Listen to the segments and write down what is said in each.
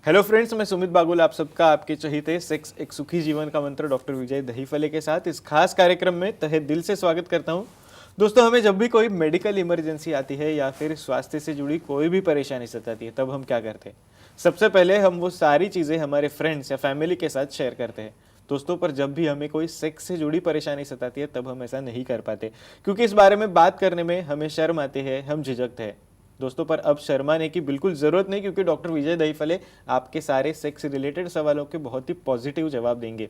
Hello friends, मैं सुमित बागुल आप सबका आपके चहीते सेक्स एक सुखी जीवन का मंत्र डॉक्टर विजय दहीफले के साथ इस खास कार्यक्रम में तहे दिल से स्वागत करता हूं। दोस्तों, हमें जब भी कोई मेडिकल इमरजेंसी आती है या फिर स्वास्थ्य से जुड़ी कोई भी परेशानी सताती है, तब हम क्या करते हैं? सबसे पहले हम वो सारी चीज़ें हमारे फ्रेंड्स या फैमिली के साथ शेयर करते हैं। दोस्तों, पर जब भी हमें कोई सेक्स से जुड़ी परेशानी सताती है, तब हम ऐसा नहीं कर पाते, क्योंकि इस बारे में बात करने में हमें शर्म आती है, हम झिझकते हैं। दोस्तों, पर अब शर्माने की बिल्कुल ज़रूरत नहीं, क्योंकि डॉक्टर विजय दहीफले आपके सारे सेक्स रिलेटेड सवालों के बहुत ही पॉजिटिव जवाब देंगे।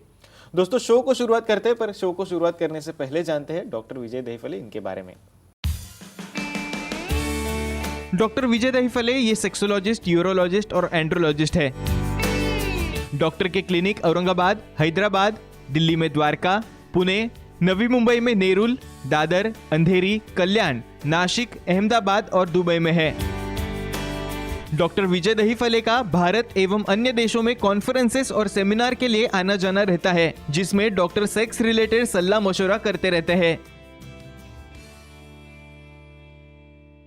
दोस्तों, शो को शुरुआत करते हैं, पर शो को शुरुआत करने से पहले जानते हैं डॉक्टर विजय दहीफले इनके बारे में। डॉक्टर विजय दहीफले ये सेक्सोलॉजिस्ट, यूरोलॉजिस्ट और एंड्रोलॉजिस्ट है। डॉक्टर के क्लिनिक औरंगाबाद, हैदराबाद, दिल्ली में द्वारका, पुणे, नवी मुंबई में नेरुल, दादर, अंधेरी, कल्याण, नासिक, अहमदाबाद और दुबई में है। डॉक्टर विजय दहीफले का भारत एवं अन्य देशों में कॉन्फ्रेंसेस और सेमिनार के लिए आना जाना रहता है, जिसमें डॉक्टर सेक्स रिलेटेड सलाह मशवरा करते रहते हैं।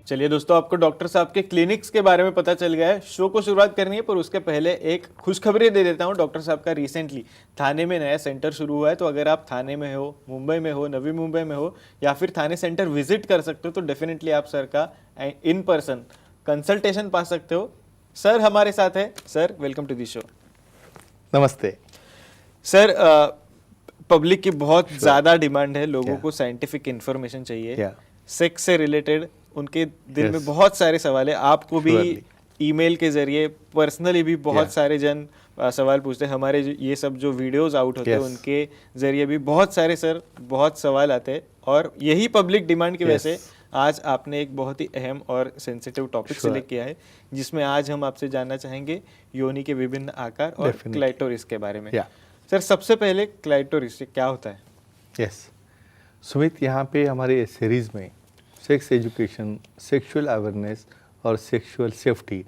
चलिए दोस्तों, आपको डॉक्टर साहब के क्लिनिक्स के बारे में पता चल गया है। शो को शुरुआत करनी है, पर उसके पहले एक खुशखबरी दे देता हूं। डॉक्टर साहब का रिसेंटली थाने में नया सेंटर शुरू हुआ है, तो अगर आप थाने में हो, मुंबई में हो, नवी मुंबई में हो या फिर थाने सेंटर विजिट कर सकते हो, तो डेफिनेटली आप सर का इन पर्सन कंसल्टेशन पा सकते हो। सर हमारे साथ है। Sir, welcome to the show. नमस्ते सर, पब्लिक की बहुत ज़्यादा डिमांड है, लोगों को साइंटिफिक इंफॉर्मेशन चाहिए सेक्स से रिलेटेड। उनके दिल में बहुत सारे सवाल है। आपको भी ईमेल के जरिए, पर्सनली भी बहुत सारे जन सवाल पूछते हैं। हमारे ये सब जो वीडियोस आउट होते हैं उनके जरिए भी बहुत सारे सर बहुत सवाल आते हैं, और यही पब्लिक डिमांड की वजह से आज आपने एक बहुत ही अहम और सेंसिटिव टॉपिक सिलेक्ट किया है, जिसमें आज हम आपसे जानना चाहेंगे योनि के विभिन्न आकार और क्लाइटोरिस के बारे में। सर, सबसे पहले क्लाइटोरिस क्या होता है? यस सुमित, यहाँ पे हमारे सीरीज में सेक्स एजुकेशन, सेक्सुअल अवेयरनेस और सेक्सुअल सेफ्टी,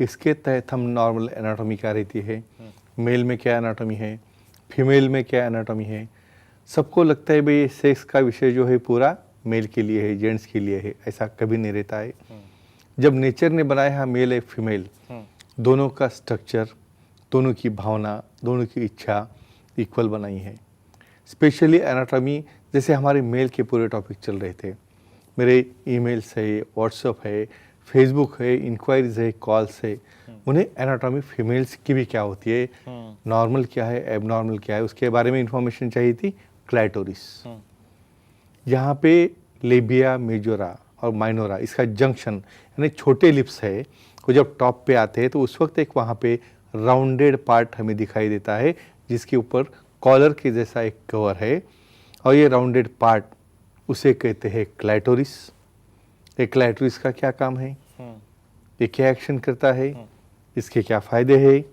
इसके तहत हम नॉर्मल एनाटॉमी क्या रहती है, मेल में क्या एनाटॉमी है, फीमेल में क्या एनाटॉमी है। सबको लगता है भाई सेक्स का विषय जो है पूरा मेल के लिए है, जेंट्स के लिए है। ऐसा कभी नहीं रहता है। जब नेचर ने बनाया है मेल है फीमेल, दोनों का स्ट्रक्चर, दोनों की भावना, दोनों की इच्छा इक्वल बनाई है। स्पेशली एनाटॉमी, जैसे हमारे मेल के पूरे टॉपिक चल रहे थे, मेरे ईमेल्स है, व्हाट्सएप है, फेसबुक है, इंक्वायरीज है, कॉल्स है, उन्हें एनाटॉमी फीमेल्स की भी क्या होती है, नॉर्मल क्या है, एबनॉर्मल क्या है, उसके बारे में इंफॉर्मेशन चाहिए थी। क्लाइटोरिस, यहाँ पे लेबिया मेजोरा और माइनोरा, इसका जंक्शन यानी छोटे लिप्स है, वो जब टॉप पे आते हैं तो उस वक्त एक वहाँ पे राउंडेड पार्ट हमें दिखाई देता है, जिसके ऊपर कॉलर के जैसा एक कवर है, और ये राउंडेड पार्ट उसे कहते हैं क्लाइटोरिस। ये क्लाइटोरिस का क्या काम है, ये क्या एक्शन करता है, इसके क्या फायदे हैं,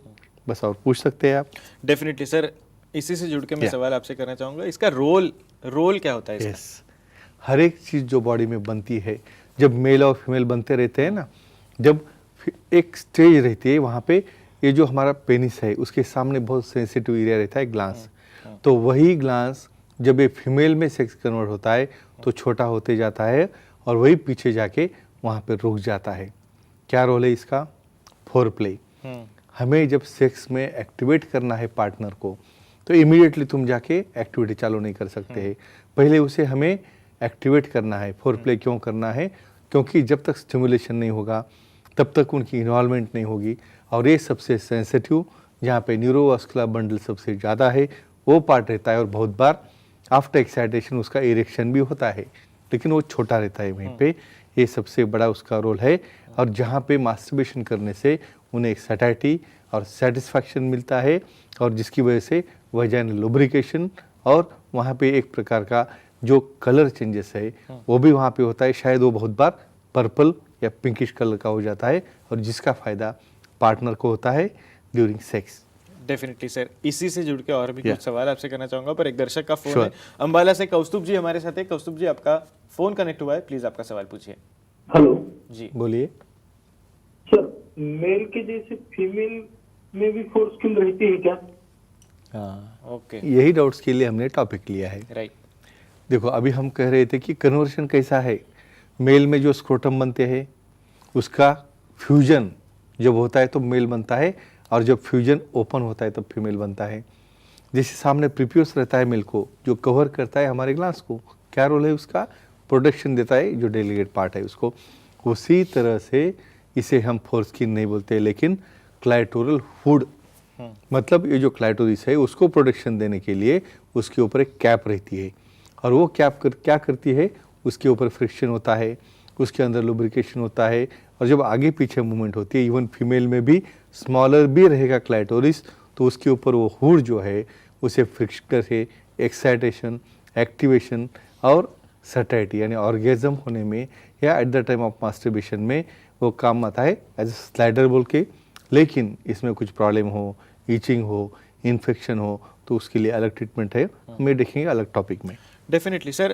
बस और पूछ सकते हैं आप। डेफिनेटली सर, इसी से जुड़ के मैं सवाल आपसे करना चाहूँगा, इसका रोल क्या होता है इसका? yes. हर एक चीज़ जो बॉडी में बनती है, जब मेल और फीमेल बनते रहते हैं ना, जब एक स्टेज रहती है वहाँ पे, ये जो हमारा पेनिस है उसके सामने बहुत सेंसिटिव एरिया रहता है, ग्लांस। तो वही ग्लांस जब ये फीमेल में सेक्स कन्वर्ट होता है तो छोटा होते जाता है, और वही पीछे जाके वहाँ पे रुक जाता है। क्या रोल है इसका? Four play. हमें जब सेक्स में एक्टिवेट करना है पार्टनर को, तो इमीडिएटली तुम जाके एक्टिविटी चालू नहीं कर सकते हैं, पहले उसे हमें एक्टिवेट करना है। फोर प्ले क्यों करना है? क्योंकि जब तक स्टिमुलेशन नहीं होगा तब तक उनकी इन्वॉल्वमेंट नहीं होगी, और ये सबसे सेंसिटिव, जहाँ पे न्यूरोवास्कुलर बंडल सबसे ज़्यादा है, वो पार्ट रहता है। और बहुत बार आफ्टर एक्साइटेशन उसका इरेक्शन भी होता है, लेकिन वो छोटा रहता है वहीं पे। ये सबसे बड़ा उसका रोल है, और जहाँ पे मास्टरबेशन करने से उन्हें एक सैटिस्फैक्टी और सेटिस्फैक्शन मिलता है, और जिसकी वजह से वजाइनल लुब्रिकेशन, और वहाँ पे एक प्रकार का जो कलर चेंजेस है वो भी वहाँ पे होता है। शायद वो बहुत बार पर्पल या पिंकिश कलर का हो जाता है, और जिसका फ़ायदा पार्टनर को होता है ड्यूरिंग सेक्स। डेफिनेटली सर, इसी से जुड़ के और भी कुछ सवाल आपसे करना चाहूंगा, पर एक दर्शक का फोन है अंबाला से। कौस्तुभ जी हमारे साथ है। कौस्तुभ जी, आपका फोन कनेक्ट हुआ है, प्लीज आपका सवाल पूछिए। हेलो जी, बोलिए। सर, मेल के जैसे फीमेल में भी फोर्स किल रहती है क्या? हाँ, ओके, यही डाउट्स के लिए हमने टॉपिक लिया है। राइट। देखो, अभी हम कह रहे थे कि कन्वर्शन कैसा है। मेल में जो स्क्रोटम बनते हैं उसका फ्यूजन जब होता है तो मेल बनता है, और जब फ्यूजन ओपन होता है तब फीमेल बनता है। जैसे सामने प्रीपियस रहता है मेल को, जो कवर करता है हमारे ग्लास को, क्या रोल है उसका, प्रोटेक्शन देता है, जो डेलीगेट पार्ट है उसको। उसी तरह से इसे हम फोरस्किन नहीं बोलते, लेकिन क्लाइटोरल हुड, मतलब ये जो क्लाइटोरिस है उसको प्रोटेक्शन देने के लिए उसके ऊपर एक कैप रहती है, और वो कैप क्या करती है, उसके ऊपर फ्रिक्शन होता है, उसके अंदर लुब्रिकेशन होता है, और जब आगे पीछे मूवमेंट होती है, इवन फीमेल में भी स्मॉलर भी रहेगा क्लाइटोरिस, तो उसके ऊपर वो हुड जो है उसे फ्रिक्शन करके एक्साइटेशन, एक्टिवेशन और सटाइटी यानी ऑर्गेजम होने में या at the time of masturbation में वो काम आता है एज ए स्लाइडर बोल के। लेकिन इसमें कुछ प्रॉब्लम हो, ईचिंग हो, इन्फेक्शन हो, तो उसके लिए अलग ट्रीटमेंट है, हमें देखेंगे अलग टॉपिक में। Definitely sir.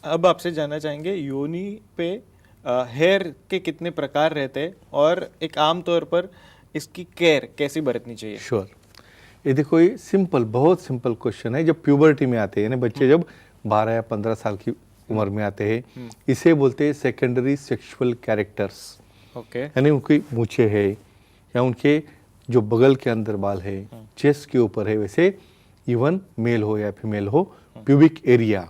अब आपसे जानना चाहेंगे योनि पे हेयर के कितने प्रकार रहते हैं और एक आम तौर पर इसकी केयर कैसी बरतनी चाहिए? श्योर, ये देखो, ये सिंपल, बहुत सिंपल क्वेश्चन है। जब प्यूबर्टी में आते हैं यानी बच्चे जब 12 या 15 साल की उम्र में आते हैं, इसे बोलते हैं सेकेंडरी सेक्सुअल कैरेक्टर्स। ओके। यानी उनकी मूछें है या उनके जो बगल के अंदर बाल है, चेस्ट के ऊपर है, वैसे इवन मेल हो या फीमेल हो, प्यूबिक एरिया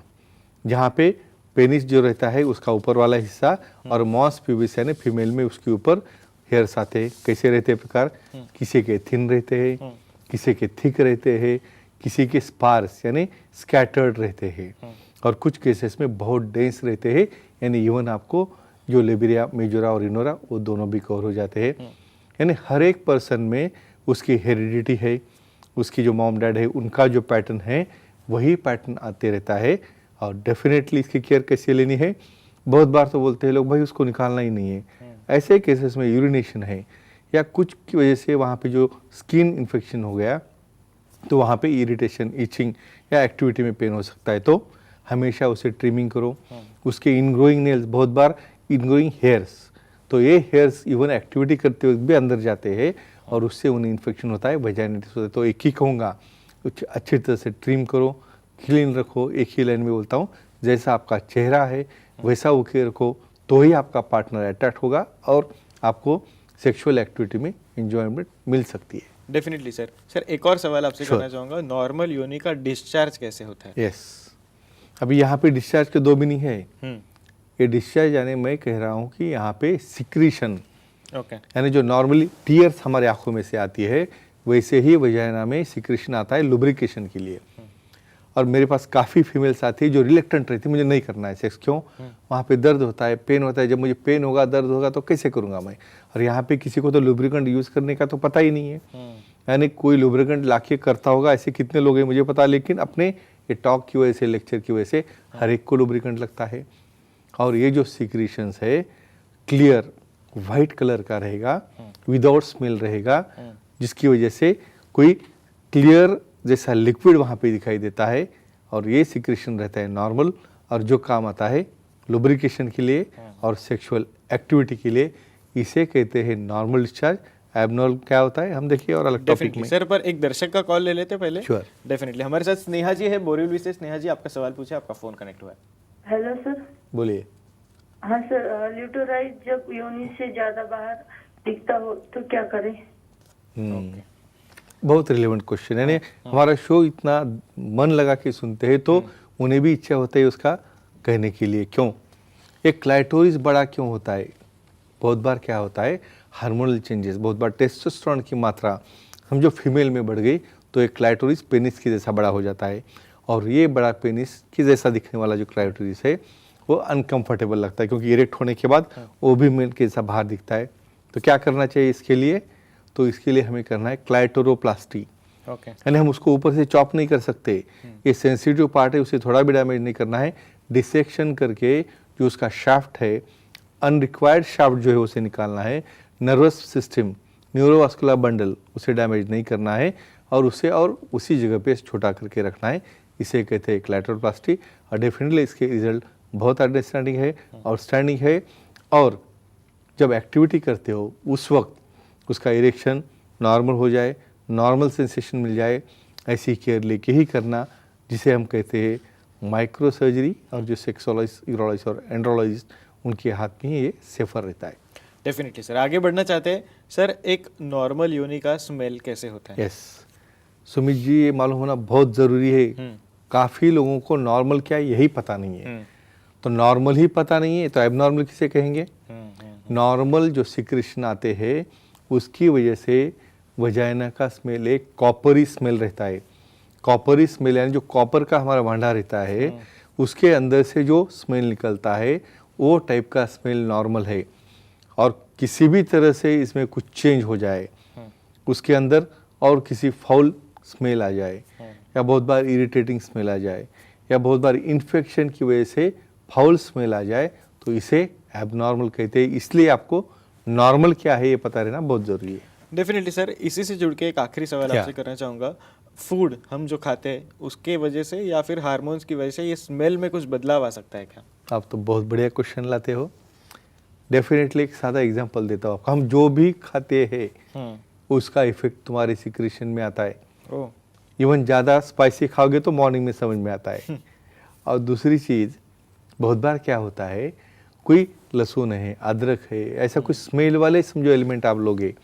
जहाँ पे पेनिस जो रहता है उसका ऊपर वाला हिस्सा, और मॉस प्यूबिस यानी फीमेल में उसके ऊपर हेयर्स आते हैं। कैसे रहते हैं प्रकार, किसी के थिन रहते हैं, किसी के थिक रहते हैं, किसी के स्पार्स यानी स्कैटर्ड रहते हैं, और कुछ केसेस में बहुत डेंस रहते हैं, यानी इवन आपको जो लेबिरिया मेजोरा और इनोरा वो दोनों भी कवर हो जाते हैं। यानी हर एक पर्सन में उसकी हेरिडिटी है, उसकी जो मॉम डैड है उनका जो पैटर्न है वही पैटर्न आते रहता है, और डेफिनेटली इसकी केयर कैसे लेनी है। बहुत बार तो बोलते हैं लोग भाई उसको निकालना ही नहीं है, ऐसे केसेस में यूरिनेशन है या कुछ की वजह से वहाँ पे जो स्किन इन्फेक्शन हो गया तो वहाँ पे इरिटेशन, इचिंग या एक्टिविटी में पेन हो सकता है, तो हमेशा उसे ट्रिमिंग करो। उसके इनग्रोइंग नेल्स, बहुत बार इनग्रोइंग हेयर्स, तो ये हेयर्स इवन एक्टिविटी करते वक्त भी अंदर जाते हैं और उससे उन्हें इन्फेक्शन होता है, वजाइनिटिस होता है। तो एक ही कहूँगा, कुछ अच्छी तरह से ट्रिम करो, क्लीन रखो। एक ही लाइन में बोलता हूँ, जैसा आपका चेहरा है वैसा वो केयर रखो, तो ही आपका पार्टनर अट्रैक्ट होगा और आपको सेक्सुअल एक्टिविटी में एंजॉयमेंट मिल सकती है। Definitely sir. सर एक और सवाल आपसे करना चाहूँगा, नॉर्मल योनि का डिस्चार्ज कैसे होता है? यस, अभी यहाँ पे डिस्चार्ज के 2 मीनिंग है। ये डिस्चार्ज यानी मैं कह रहा हूँ कि यहाँ पे सिक्रीशन, ओके, यानी जो नॉर्मली टीयर्स हमारे आंखों में से आती है वैसे ही वजाइना में सिक्रीशन आता है लुब्रिकेशन के लिए। और मेरे पास काफ़ी फीमेल साथी जो रिलेक्टेंट रहती, मुझे नहीं करना है सेक्स, क्यों, वहाँ पे दर्द होता है, पेन होता है, जब मुझे पेन होगा, दर्द होगा तो कैसे करूँगा मैं। और यहाँ पे किसी को तो लुब्रिकेंट यूज़ करने का तो पता ही नहीं है, यानी कोई लुब्रिकेंट लाके करता होगा, ऐसे कितने लोग हैं मुझे पता, लेकिन अपने ये टॉक की वजह से, लेक्चर की वजह से हर एक को लुब्रिकेंट लगता है। और ये जो सिक्रीशंस है क्लियर वाइट कलर का रहेगा, विदाउट स्मेल रहेगा, जिसकी वजह से कोई क्लियर जैसा लिक्विड वहाँ पे दिखाई देता है, और ये सिक्रीशन रहता है नॉर्मल, और जो काम आता है लुब्रिकेशन के लिए और सेक्सुअल एक्टिविटी के लिए, इसे कहते हैं नॉर्मल डिस्चार्ज। एबनॉर्मल क्या होता है हम देखिए और अलग टॉपिक में। सर पर एक दर्शक का कॉल ले लेते हैं पहले। Sure, definitely. हमारे साथ स्नेहा जी है बोरीवली से। स्नेहा जी आपका सवाल पूछे, आपका फोन कनेक्ट हुआ है। Hello sir. बोलिए। हाँ सर, ल्यूटेराइज जब योनि से ज्यादा बाहर दिखता हो तो क्या करें? बहुत रिलेवेंट क्वेश्चन, यानी हमारा शो इतना मन लगा के सुनते हैं तो उन्हें भी इच्छा होता है उसका कहने के लिए। क्यों एक क्लाइटोरिस बड़ा क्यों होता है? बहुत बार क्या होता है, हार्मोनल चेंजेस, बहुत बार टेस्टोस्टेरोन की मात्रा समझो फीमेल में बढ़ गई तो एक क्लाइटोरिस पेनिस की जैसा बड़ा हो जाता है, और ये बड़ा पेनिस की जैसा दिखने वाला जो क्लाइटोरिस है वो अनकंफर्टेबल लगता है, क्योंकि इरेक्ट होने के बाद वो भी मेल के जैसा बाहर दिखता है। तो क्या करना चाहिए इसके लिए? तो इसके लिए हमें करना है क्लाइटोरोप्लास्टी। ओके, यानी हम उसको ऊपर से चॉप नहीं कर सकते, ये सेंसिटिव पार्ट है, उसे थोड़ा भी डैमेज नहीं करना है, डिसेक्शन करके जो उसका शाफ्ट है, अनरिक्वायर्ड शाफ्ट जो है उसे निकालना है। नर्वस सिस्टम, न्यूरोवास्कुलर बंडल, उसे डैमेज नहीं करना है, और उसे और उसी जगह पे छोटा करके रखना है, इसे कहते हैं क्लाइटोरोप्लास्टी। और डेफिनेटली इसके रिजल्ट बहुत आउटस्टैंडिंग है। और जब एक्टिविटी करते हो उस वक्त उसका इरेक्शन नॉर्मल हो जाए, नॉर्मल सेंसेशन मिल जाए, ऐसी केयर लेके ही करना, जिसे हम कहते हैं माइक्रो सर्जरी। और जो सेक्सोलॉजिस्ट, यूरोलॉजिस्ट और एंड्रोलॉजिस्ट, उनके हाथ में ही ये सेफर रहता है। डेफिनेटली सर, आगे बढ़ना चाहते हैं सर, एक नॉर्मल योनि का स्मेल कैसे होता है? यस सुमित जी, ये मालूम होना बहुत ज़रूरी है। काफ़ी लोगों को नॉर्मल क्या है यही पता नहीं है। तो नॉर्मल ही पता नहीं है तो एबनॉर्मल किसे कहेंगे? नॉर्मल जो सिक्रेशन आते हैं उसकी वजह से वजाइना का स्मेल एक कॉपरी स्मेल रहता है। कॉपरी स्मेल यानी जो कॉपर का हमारा भांडा रहता है उसके अंदर से जो स्मेल निकलता है वो टाइप का स्मेल नॉर्मल है। और किसी भी तरह से इसमें कुछ चेंज हो जाए उसके अंदर और किसी फाउल स्मेल आ जाए या बहुत बार इरिटेटिंग स्मेल आ जाए या बहुत बार इन्फेक्शन की वजह से फाउल स्मेल आ जाए तो इसे एबनॉर्मल कहते हैं। इसलिए आपको नॉर्मल क्या है ये पता रहना बहुत ज़रूरी है। डेफिनेटली सर, इसी से जुड़ के एक आखिरी सवाल क्या? आपसे करना चाहूँगा, फूड हम जो खाते हैं उसके वजह से या फिर हार्मोन्स की वजह से ये स्मेल में कुछ बदलाव आ सकता है क्या? आप तो बहुत बढ़िया क्वेश्चन लाते हो। डेफिनेटली एक सादा एग्जांपल देता हूँ। हम जो भी खाते हैं उसका इफेक्ट तुम्हारे सिक्रेशन में आता है। ओह, इवन ज़्यादा स्पाइसी खाओगे तो मॉर्निंग में समझ में आता है। और दूसरी चीज़, बहुत बार क्या होता है, कोई लहसुन है, अदरक है, ऐसा कुछ स्मेल वाले समझो एलिमेंट आप लोगे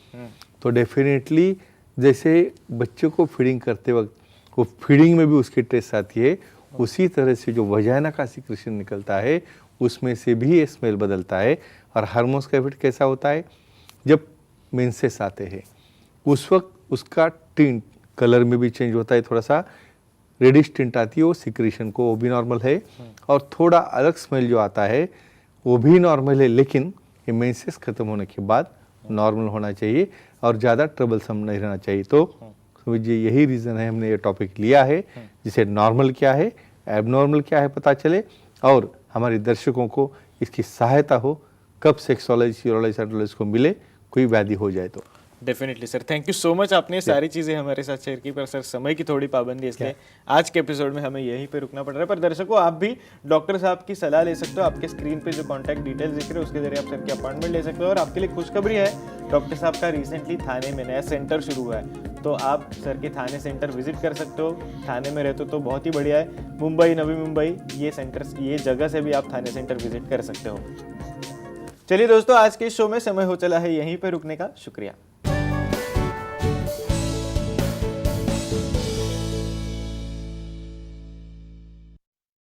तो डेफिनेटली जैसे बच्चे को फीडिंग करते वक्त वो फीडिंग में भी उसकी टेस्ट आती है, उसी तरह से जो वजाइना का सिक्रेशन निकलता है उसमें से भी ये स्मेल बदलता है। और हार्मोन्स का इफेक्ट कैसा होता है, जब मेंसेस आते हैं उस वक्त उसका टिंट कलर में भी चेंज होता है, थोड़ा सा रेडिश टिंट आती है वो सिक्रेशन को, वो भी नॉर्मल है। और थोड़ा अलग स्मेल जो आता है वो भी नॉर्मल है, लेकिन ये मेंसेस खत्म होने के बाद नॉर्मल होना चाहिए और ज़्यादा ट्रबलसम नहीं रहना चाहिए। तो समझिए यही रीज़न है हमने ये टॉपिक लिया है, जिसे नॉर्मल क्या है, एबनॉर्मल क्या है पता चले और हमारे दर्शकों को इसकी सहायता हो कब सेक्सोलॉजी, यूरोलॉजी, साइकोलॉजी को मिले कोई व्याधि हो जाए तो। Definitely sir, thank you so much, आपने सारी चीज़ें हमारे साथ शेयर की। पर सर समय की थोड़ी पाबंदी है इसलिए आज के एपिसोड में हमें यहीं पे रुकना पड़ रहा है। पर दर्शकों, आप भी डॉक्टर साहब की सलाह ले सकते हो। आपके स्क्रीन पे जो कॉन्टैक्ट डिटेल्स दिख रहे हैं उसके जरिए आप सर की अपॉइंटमेंट ले सकते हो। और आपके लिए खुशखबरी है, डॉक्टर साहब का रिसेंटली थाने में नया सेंटर शुरू हुआ है, तो आप सर के थाने सेंटर विजिट कर सकते हो। थाने में रहते हो तो बहुत ही बढ़िया है। मुंबई, नवी मुंबई, ये सेंटर्स, ये जगह से भी आप थाने सेंटर विजिट कर सकते हो। चलिए दोस्तों, आज के शो में समय हो चला है यहीं पे रुकने का। शुक्रिया।